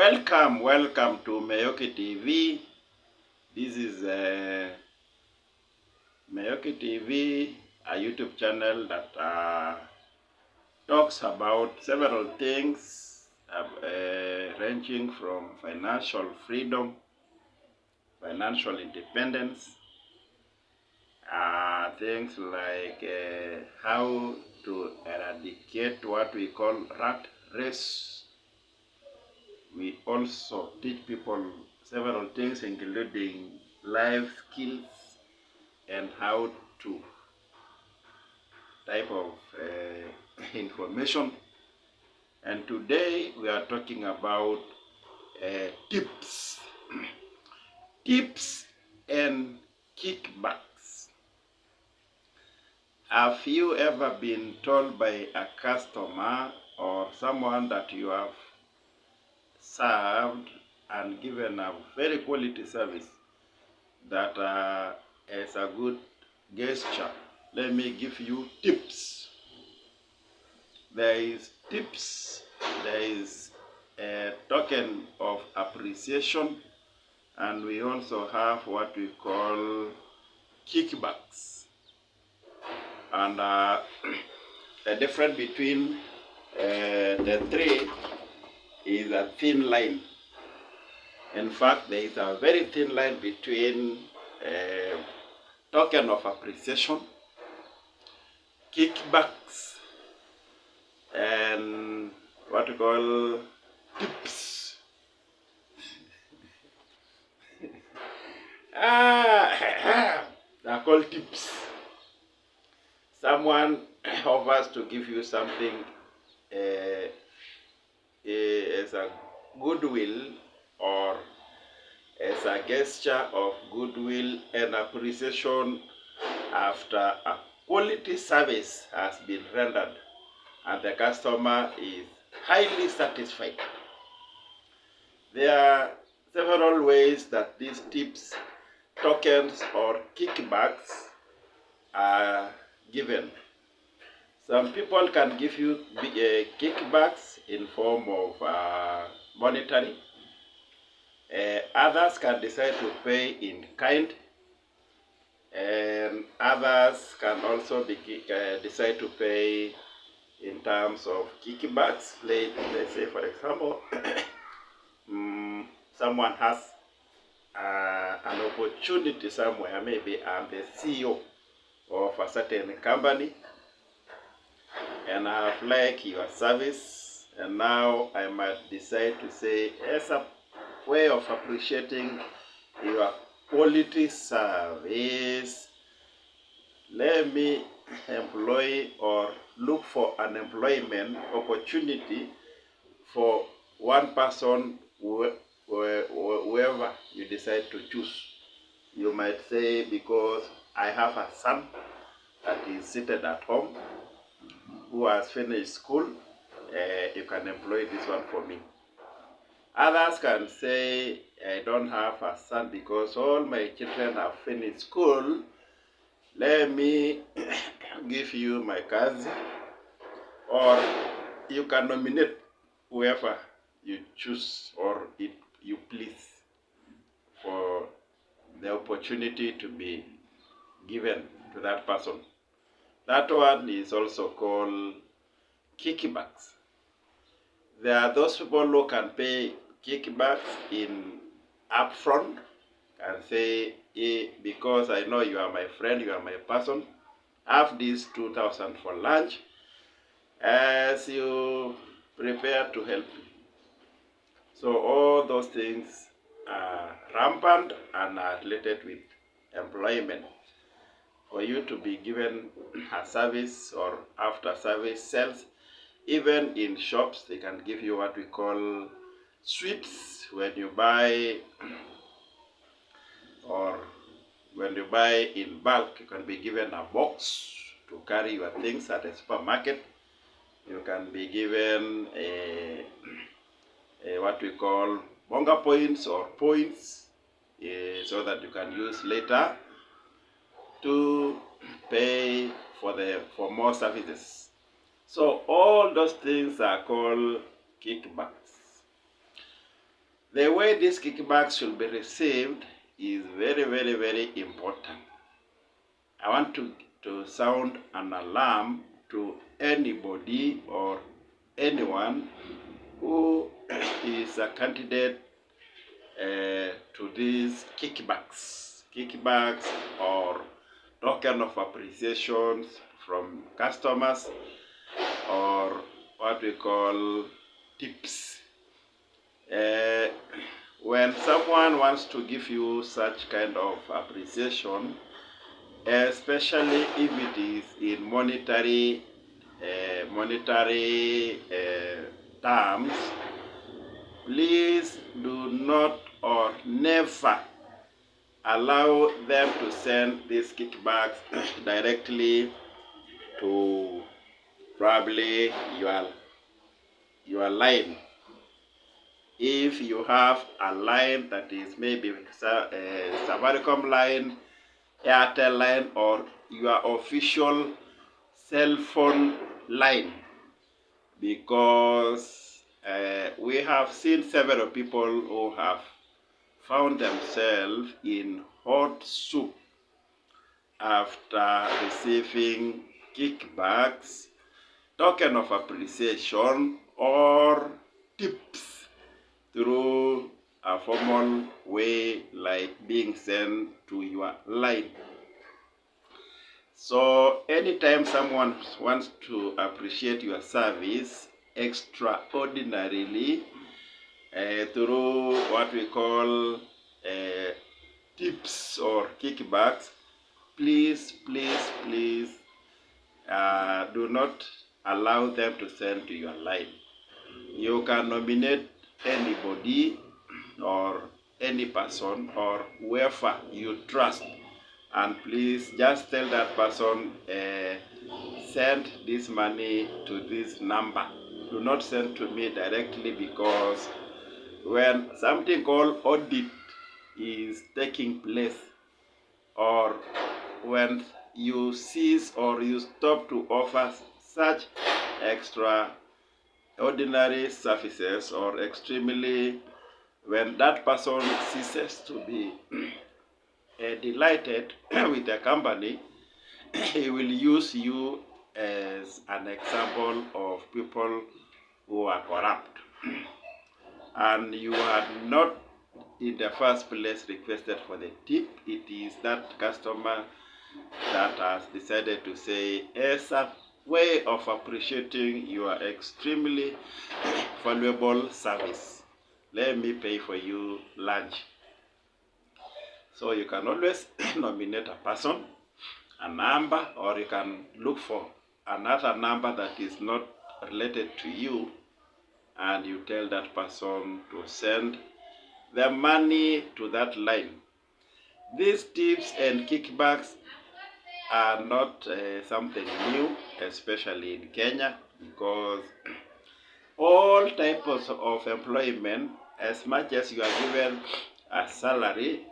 Welcome to Meyoki TV. This is Meyoki TV, a YouTube channel that talks about several things ranging from financial freedom, financial independence, things like how to eradicate what we call rat race. We also teach people several things including life skills and how to type of information. And today we are talking about tips. Tips and kickbacks. Have you ever been told by a customer or someone that you have served and given a very quality service that as a good gesture, let me give you tips. There is tips, there is a token of appreciation, and we also have what we call kickbacks. And the difference between the three is a thin line. In fact, there is a very thin line between token of appreciation, kickbacks, and what we call tips. They're called tips. Someone offers to give you something as a goodwill or as a gesture of goodwill and appreciation after a quality service has been rendered and the customer is highly satisfied. There are several ways that these tips, tokens, or kickbacks are given. Some people can give you kickbacks in form of monetary. Others can decide to pay in kind, and others can also decide to pay in terms of kickbacks. Let's say, for example, someone has an opportunity somewhere. Maybe I'm the CEO of a certain company, and I have liked your service, and now I might decide to say, as a way of appreciating your quality service, let me employ or look for an employment opportunity for one person, whoever you decide to choose. You might say, because I have a son that is seated at home who has finished school, you can employ this one for me. Others can say, I don't have a son because all my children have finished school. Let me give you my cousin. Or you can nominate whoever you choose or you please for the opportunity to be given to that person. That one is also called kickbacks. There are those people who can pay kickbacks in upfront and say, because I know you are my friend, you are my person, have this 2,000 for lunch as you prepare to help me. So all those things are rampant and are related with employment. For you to be given a service or after service sales, even in shops, they can give you what we call sweets when you buy, or when you buy in bulk, you can be given a box to carry your things at a supermarket. You can be given what we call bonga points or points so that you can use later to pay for more services. So all those things are called kickbacks. The way these kickbacks should be received is very, very, very important. I want to sound an alarm to anybody or anyone who is a candidate to these kickbacks or token of appreciations from customers, or what we call tips. When someone wants to give you such kind of appreciation, especially if it is in monetary terms, please do not or never allow them to send these kickbacks directly to probably your line. If you have a line that is maybe Safaricom line, Airtel line, or your official cell phone line, because we have seen several people who have found themselves in hot soup after receiving kickbacks, token of appreciation, or tips through a formal way like being sent to your line. So anytime someone wants to appreciate your service extraordinarily through what we call tips or kickbacks, please do not allow them to send to your line. You can nominate anybody or any person or whoever you trust, and please just tell that person, send this money to this number. Do not send to me directly, because when something called audit is taking place, or when you cease or you stop to offer such extraordinary services, or extremely, when that person ceases to be delighted with the company, he will use you as an example of people who are corrupt. And you are not in the first place requested for the tip. It is that customer that has decided to say, as a way of appreciating your extremely valuable service, let me pay for you lunch. So you can always nominate a person, a number, or you can look for another number that is not related to you, and you tell that person to send the money to that line. These tips and kickbacks are not something new, especially in Kenya, because all types of employment, as much as you are given a salary,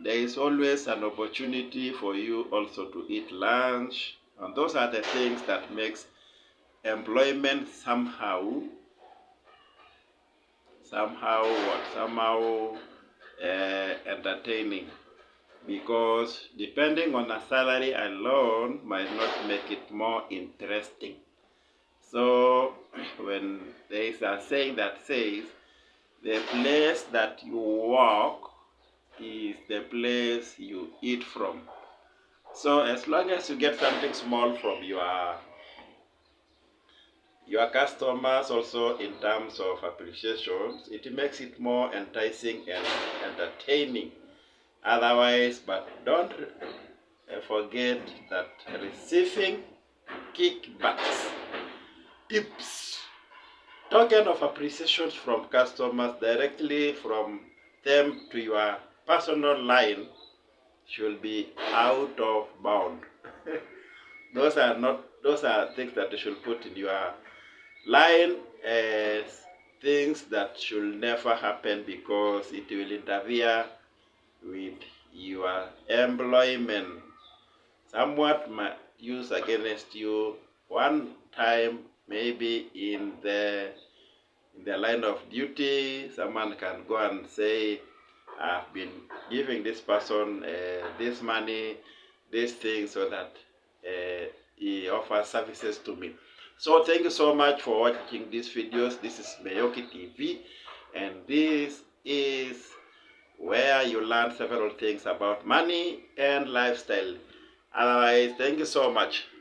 there is always an opportunity for you also to eat lunch, and those are the things that makes employment somehow entertaining, because depending on a salary alone might not make it more interesting. So when there is a saying that says, the place that you work is the place you eat from. So as long as you get something small from your customers, also in terms of appreciation, it makes it more enticing and entertaining. Otherwise, but don't forget that receiving kickbacks, tips, token of appreciation from customers directly from them to your personal line should be out of bound. Those are things that you should put in your line as things that should never happen, because it will interfere with your employment. Somewhat might use against you one time, maybe in their line of duty. Someone can go and say, I've been giving this person this money, this thing, so that he offers services to me. So thank you so much for watching these videos. This is Meyoki TV, and this is where you learn several things about money and lifestyle. Otherwise, thank you so much.